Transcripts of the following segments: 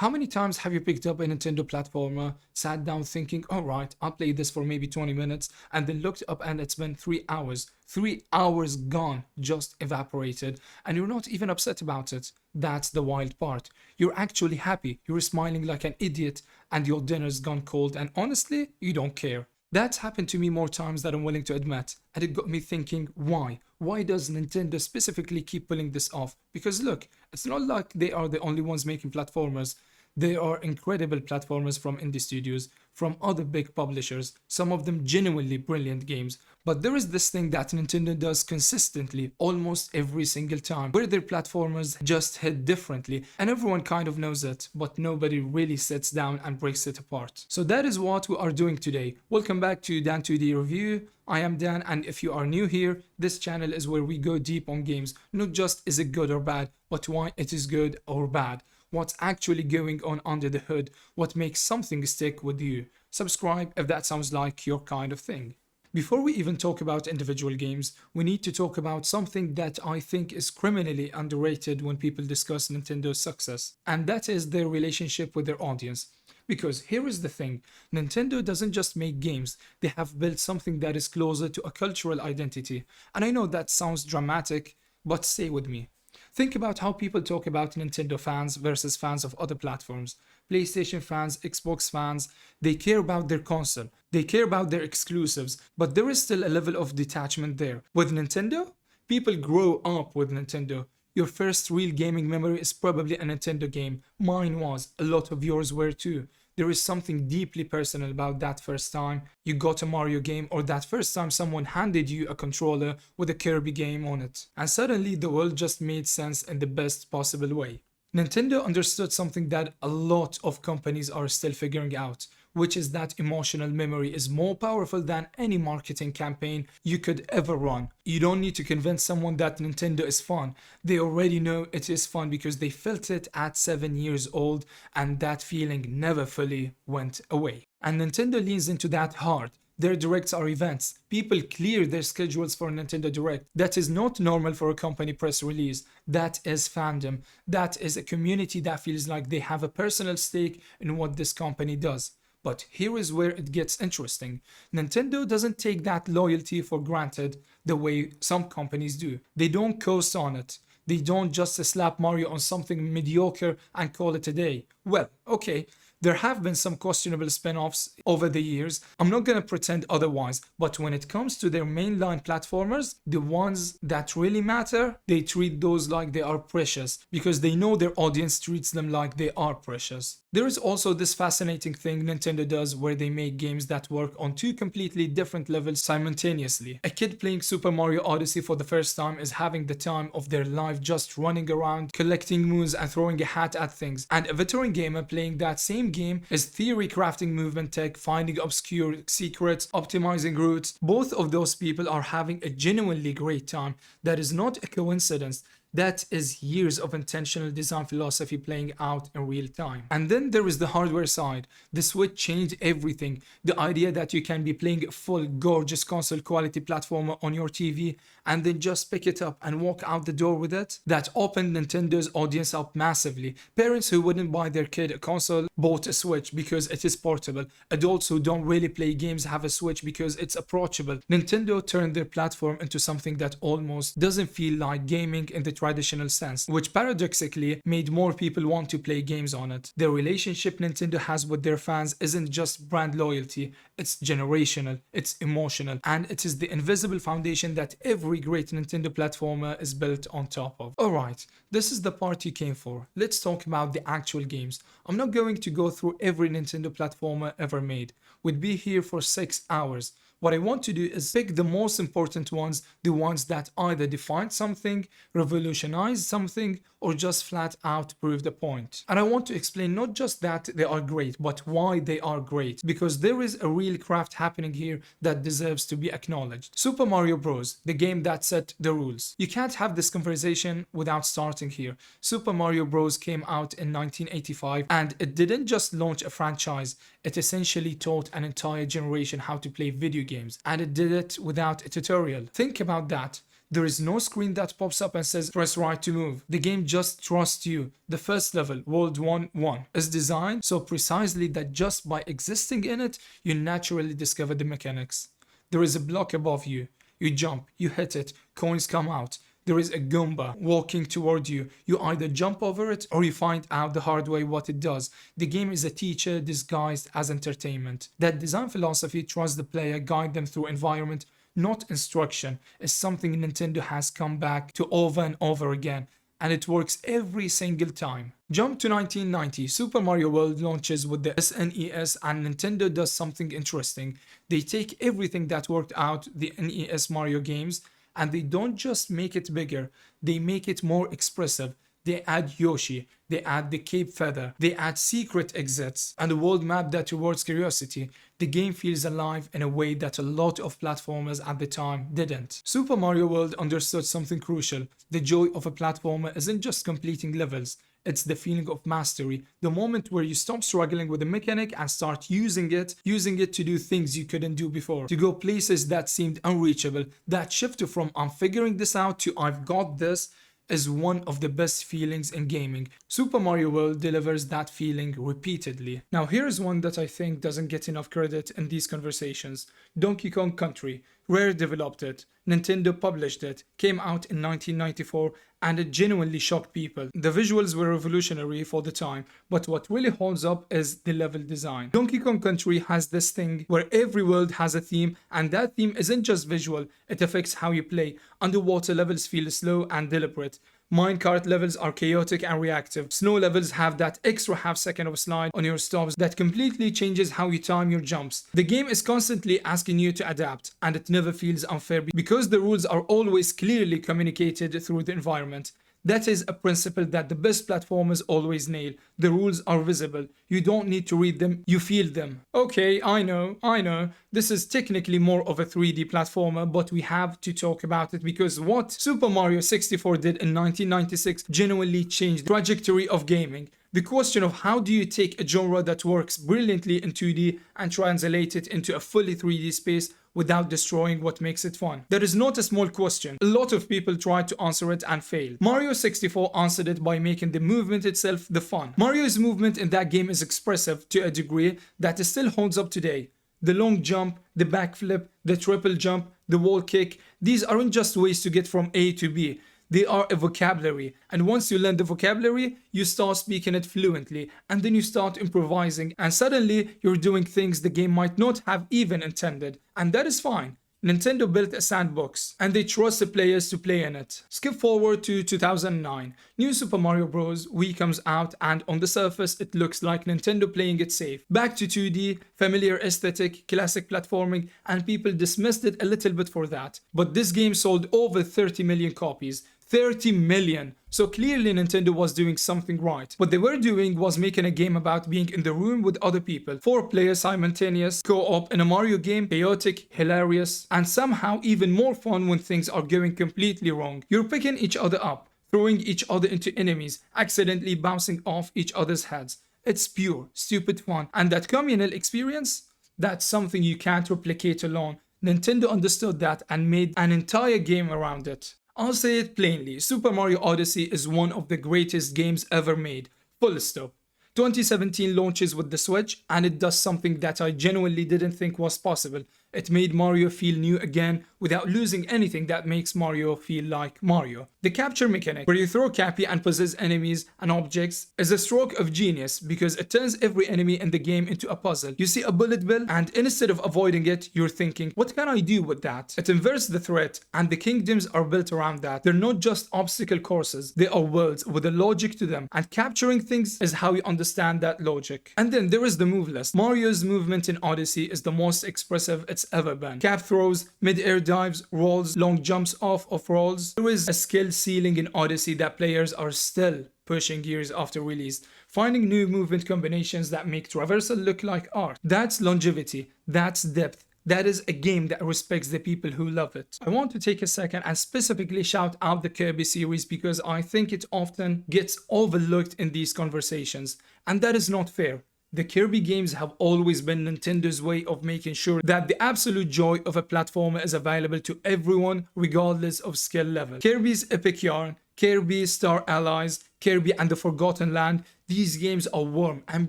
How many times have you picked up a Nintendo platformer, sat down thinking, alright, I'll play this for maybe 20 minutes, and then looked up and it's been 3 hours. 3 hours gone, just evaporated, and you're not even upset about it. That's the wild part. You're actually happy, you're smiling like an idiot, and your dinner's gone cold, and honestly, you don't care. That's happened to me more times than I'm willing to admit, and it got me thinking, why? Why does Nintendo specifically keep pulling this off? Because look, it's not like they are the only ones making platformers. There are incredible platformers from indie studios, from other big publishers, some of them genuinely brilliant games. But there is this thing that Nintendo does consistently, almost every single time, where their platformers just hit differently, and everyone kind of knows it, but nobody really sits down and breaks it apart. So that is what we are doing today. Welcome back to Dan 2D Review. I am Dan, and if you are new here, this channel is where we go deep on games, not just is it good or bad, but why it is good or bad. What's actually going on under the hood, what makes something stick with you. Subscribe if that sounds like your kind of thing. Before we even talk about individual games, we need to talk about something that I think is criminally underrated when people discuss Nintendo's success, and that is their relationship with their audience. Because here is the thing, Nintendo doesn't just make games, they have built something that is closer to a cultural identity. And I know that sounds dramatic, but stay with me. Think about how people talk about Nintendo fans versus fans of other platforms. PlayStation fans, Xbox fans, they care about their console, they care about their exclusives, but there is still a level of detachment there. With Nintendo, people grow up with Nintendo. Your first real gaming memory is probably a Nintendo game. Mine was, a lot of yours were too. There is something deeply personal about that first time you got a Mario game, or that first time someone handed you a controller with a Kirby game on it. And suddenly the world just made sense in the best possible way. Nintendo understood something that a lot of companies are still figuring out, which is that emotional memory is more powerful than any marketing campaign you could ever run. You don't need to convince someone that Nintendo is fun. They already know it is fun because they felt it at 7 years old, and that feeling never fully went away. And Nintendo leans into that hard. Their directs are events. People clear their schedules for Nintendo Direct. That is not normal for a company press release. That is fandom. That is a community that feels like they have a personal stake in what this company does. But here is where it gets interesting. Nintendo doesn't take that loyalty for granted the way some companies do. They don't coast on it. They don't just slap Mario on something mediocre and call it a day. Well, okay, there have been some questionable spin-offs over the years. I'm not gonna pretend otherwise, but when it comes to their mainline platformers, the ones that really matter, they treat those like they are precious because they know their audience treats them like they are precious. There is also this fascinating thing Nintendo does where they make games that work on two completely different levels simultaneously. A kid playing Super Mario Odyssey for the first time is having the time of their life just running around, collecting moons and throwing a hat at things. And a veteran gamer playing that same game is theory crafting movement tech, finding obscure secrets, optimizing routes. Both of those people are having a genuinely great time. That is not a coincidence. That is years of intentional design philosophy playing out in real time. And then there is the hardware side. The Switch changed everything. The idea that you can be playing a full, gorgeous console quality platformer on your TV and then just pick it up and walk out the door with it, that opened Nintendo's audience up massively. Parents who wouldn't buy their kid a console bought a Switch because it is portable. Adults who don't really play games have a Switch because it's approachable. Nintendo turned their platform into something that almost doesn't feel like gaming in the traditional sense, which paradoxically made more people want to play games on it. The relationship Nintendo has with their fans isn't just brand loyalty, it's generational, it's emotional, and it is the invisible foundation that every great Nintendo platformer is built on top of. Alright, this is the part you came for. Let's talk about the actual games. I'm not going to go through every Nintendo platformer ever made. We'd be here for 6 hours. What I want to do is pick the most important ones, the ones that either defined something, revolutionized something, or just flat out prove the point. And I want to explain not just that they are great, but why they are great, because there is a real craft happening here that deserves to be acknowledged. Super Mario Bros., the game that set the rules. You can't have this conversation without starting here. Super Mario Bros. Came out in 1985, and it didn't just launch a franchise, it essentially taught an entire generation how to play video games, and it did it without a tutorial. Think about that. There is no screen that pops up and says press right to move. The game just trusts you. The first level, World 1-1, is designed so precisely that just by existing in it, you naturally discover the mechanics. There is a block above you. You jump, you hit it, coins come out. There is a Goomba walking toward you. You either jump over it or you find out the hard way what it does. The game is a teacher disguised as entertainment. That design philosophy trusts the player, guide them through environment, not instruction, is something Nintendo has come back to over and over again, and it works every single time. Jump to 1990, Super Mario World launches with the SNES, and Nintendo does something interesting. They take everything that worked out the NES Mario games, and they don't just make it bigger, they make it more expressive. They add Yoshi, they add the Cape Feather, they add secret exits, and a world map that rewards curiosity. The game feels alive in a way that a lot of platformers at the time didn't. Super Mario World understood something crucial. The joy of a platformer isn't just completing levels, it's the feeling of mastery, the moment where you stop struggling with a mechanic and start using it to do things you couldn't do before, to go places that seemed unreachable. That shift from I'm figuring this out to I've got this is one of the best feelings in gaming. Super Mario World delivers that feeling repeatedly. Now here's one that I think doesn't get enough credit in these conversations. Donkey Kong Country. Rare developed it, Nintendo published it, came out in 1994, and it genuinely shocked people. The visuals were revolutionary for the time, but what really holds up is the level design. Donkey Kong Country has this thing where every world has a theme, and that theme isn't just visual, it affects how you play. Underwater levels feel slow and deliberate. Minecart levels are chaotic and reactive. Snow levels have that extra half second of slide on your stops that completely changes how you time your jumps. The game is constantly asking you to adapt, and it never feels unfair because the rules are always clearly communicated through the environment. That is a principle that the best platformers always nail. The rules are visible. You don't need to read them, you feel them. Okay, I know. This is technically more of a 3D platformer, but we have to talk about it because what Super Mario 64 did in 1996 genuinely changed the trajectory of gaming. The question of how do you take a genre that works brilliantly in 2D and translate it into a fully 3D space without destroying what makes it fun? That is not a small question. A lot of people tried to answer it and failed. Mario 64 answered it by making the movement itself the fun. Mario's movement in that game is expressive to a degree that it still holds up today. The long jump, the backflip, the triple jump, the wall kick, these aren't just ways to get from A to B. They are a vocabulary, and once you learn the vocabulary, you start speaking it fluently, and then you start improvising, and suddenly you're doing things the game might not have even intended, and that is fine. Nintendo built a sandbox, and they trust the players to play in it. Skip forward to 2009. New Super Mario Bros. Wii comes out, and on the surface it looks like Nintendo playing it safe. Back to 2D, familiar aesthetic, classic platforming, and people dismissed it a little bit for that. But this game sold over 30 million copies. 30 million. So clearly Nintendo was doing something right. What they were doing was making a game about being in the room with other people. 4 players simultaneous, co-op in a Mario game, chaotic, hilarious, and somehow even more fun when things are going completely wrong. You're picking each other up, throwing each other into enemies, accidentally bouncing off each other's heads. It's pure, stupid fun. And that communal experience, that's something you can't replicate alone. Nintendo understood that and made an entire game around it. I'll say it plainly, Super Mario Odyssey is one of the greatest games ever made. Full stop. 2017 launches with the Switch, and it does something that I genuinely didn't think was possible. It made Mario feel new again without losing anything that makes Mario feel like Mario. The capture mechanic, where you throw Cappy and possess enemies and objects, is a stroke of genius because it turns every enemy in the game into a puzzle. You see a bullet bill, and instead of avoiding it, you're thinking, what can I do with that? It inverts the threat, and the kingdoms are built around that. They're not just obstacle courses, they are worlds with a logic to them, and capturing things is how you understand that logic. And then there is the move list. Mario's movement in Odyssey is the most expressive it's ever been. Cap throws, mid-air dives, rolls, long jumps off of rolls. There is a skill ceiling in Odyssey that players are still pushing years after release, finding new movement combinations that make traversal look like art. That's longevity, that's depth. That is a game that respects the people who love it. I want to take a second and specifically shout out the Kirby series because I think it often gets overlooked in these conversations, and that is not fair. The Kirby games have always been Nintendo's way of making sure that the absolute joy of a platformer is available to everyone regardless of skill level. Kirby's Epic Yarn, Kirby Star Allies, Kirby and the Forgotten Land, these games are warm and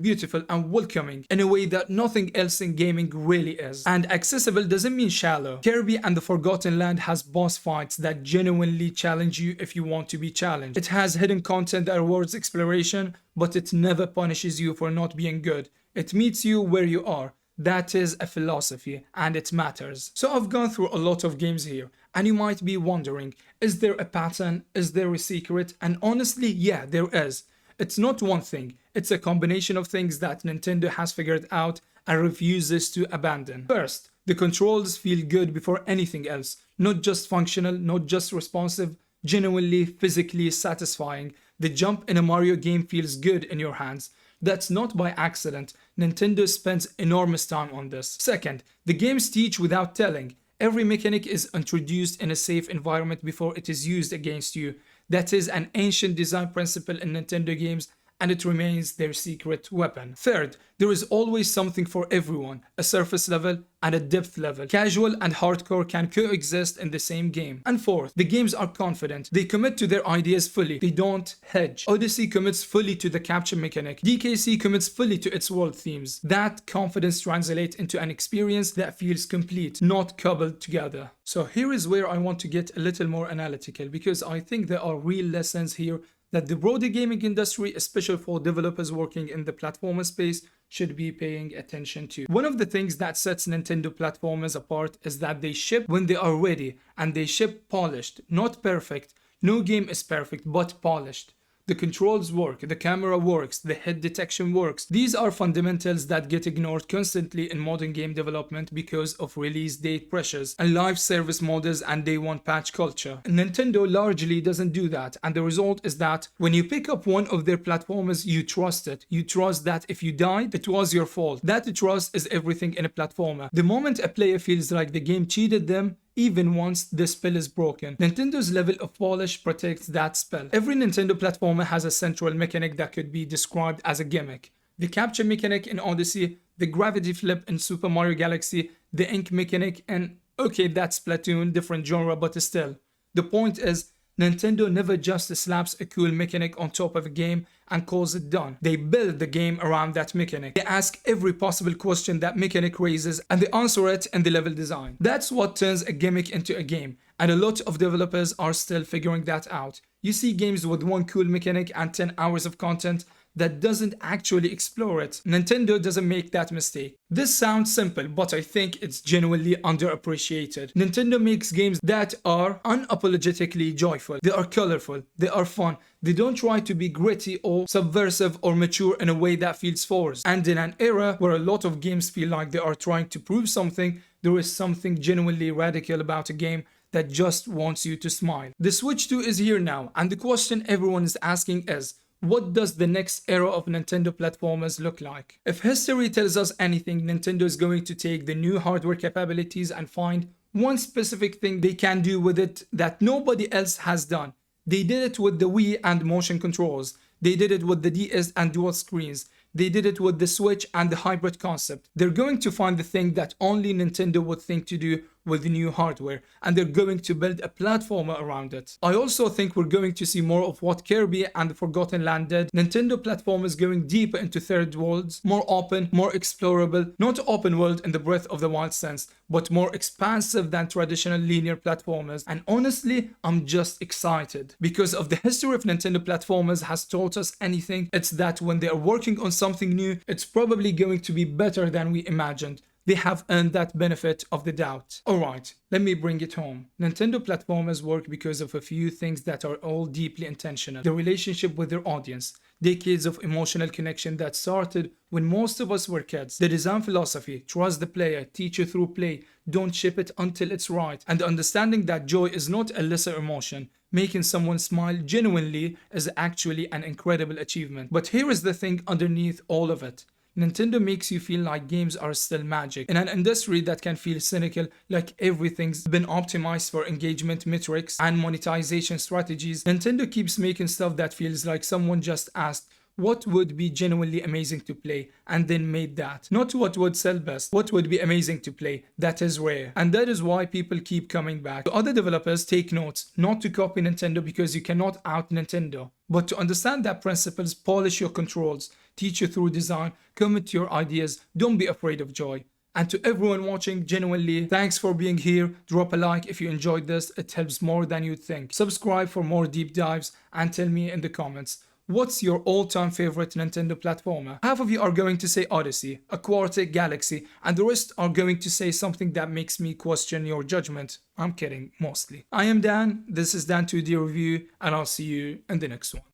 beautiful and welcoming in a way that nothing else in gaming really is. And accessible doesn't mean shallow. Kirby and the Forgotten Land has boss fights that genuinely challenge you if you want to be challenged. It has hidden content that rewards exploration, but it never punishes you for not being good. It meets you where you are. That is a philosophy, and it matters. So I've gone through a lot of games here, and you might be wondering, is there a pattern? Is there a secret? And honestly, yeah, there is. It's not one thing, it's a combination of things that Nintendo has figured out and refuses to abandon. First, the controls feel good before anything else. Not just functional, not just responsive, genuinely physically satisfying. The jump in a Mario game feels good in your hands. That's not by accident. Nintendo spends enormous time on this. Second, the games teach without telling. Every mechanic is introduced in a safe environment before it is used against you. That is an ancient design principle in Nintendo games, and it remains their secret weapon. Third, there is always something for everyone, a surface level and a depth level. Casual and hardcore can coexist in the same game. And fourth, the games are confident. They commit to their ideas fully. They don't hedge. Odyssey commits fully to the capture mechanic. DKC commits fully to its world themes. That confidence translates into an experience that feels complete, not cobbled together. So here is where I want to get a little more analytical, because I think there are real lessons here that the broader gaming industry, especially for developers working in the platformer space, should be paying attention to. One of the things that sets Nintendo platformers apart is that they ship when they are ready, and they ship polished, not perfect. No game is perfect, but polished. The controls work, the camera works, the hit detection works. These are fundamentals that get ignored constantly in modern game development because of release date pressures and live service models and day one patch culture. Nintendo largely doesn't do that, and the result is that when you pick up one of their platformers, you trust it. You trust that if you died, it was your fault. That trust is everything in a platformer. The moment a player feels like the game cheated them, even once the spell is broken, Nintendo's level of polish protects that spell. Every Nintendo platformer has a central mechanic that could be described as a gimmick. The capture mechanic in Odyssey, the gravity flip in Super Mario Galaxy, the ink mechanic, and okay, that's Splatoon, different genre, but still. The point is, Nintendo never just slaps a cool mechanic on top of a game and calls it done. They build the game around that mechanic. They ask every possible question that mechanic raises and they answer it in the level design. That's what turns a gimmick into a game, and a lot of developers are still figuring that out. You see games with one cool mechanic and 10 hours of content that doesn't actually explore it. Nintendo doesn't make that mistake. This sounds simple, but I think it's genuinely underappreciated. Nintendo makes games that are unapologetically joyful. They are colorful. They are fun. They don't try to be gritty or subversive or mature in a way that feels forced. And in an era where a lot of games feel like they are trying to prove something, there is something genuinely radical about a game that just wants you to smile. The Switch 2 is here now, and the question everyone is asking is, what does the next era of Nintendo platformers look like? If history tells us anything, Nintendo is going to take the new hardware capabilities and find one specific thing they can do with it that nobody else has done. They did it with the Wii and motion controls. They did it with the DS and dual screens. They did it with the Switch and the hybrid concept. They're going to find the thing that only Nintendo would think to do with the new hardware, and they're going to build a platformer around it. I also think we're going to see more of what Kirby and the Forgotten Land did. Nintendo platformers going deeper into third worlds, more open, more explorable, not open world in the Breath of the Wild sense, but more expansive than traditional linear platformers. And honestly, I'm just excited. Because of the history of Nintendo platformers has taught us anything, it's that when they are working on something new, it's probably going to be better than we imagined. They have earned that benefit of the doubt. Alright, let me bring it home. Nintendo platformers work because of a few things that are all deeply intentional. The relationship with their audience, decades of emotional connection that started when most of us were kids. The design philosophy, trust the player, teach you through play, don't ship it until it's right. And understanding that joy is not a lesser emotion. Making someone smile genuinely is actually an incredible achievement. But here is the thing underneath all of it. Nintendo makes you feel like games are still magic. In an industry that can feel cynical, like everything's been optimized for engagement metrics and monetization strategies, Nintendo keeps making stuff that feels like someone just asked, what would be genuinely amazing to play, and then made that. Not what would sell best, what would be amazing to play. That is rare. And that is why people keep coming back. To other developers, take notes, not to copy Nintendo because you cannot out Nintendo, but to understand their principles, polish your controls, teach you through design, commit to your ideas, don't be afraid of joy. And to everyone watching, genuinely, thanks for being here. Drop a like if you enjoyed this, it helps more than you'd think. Subscribe for more deep dives and tell me in the comments, what's your all-time favorite Nintendo platformer? Half of you are going to say Odyssey, Aquatic Galaxy, and the rest are going to say something that makes me question your judgment. I'm kidding, mostly. I am Dan, this is Dan2D Review, and I'll see you in the next one.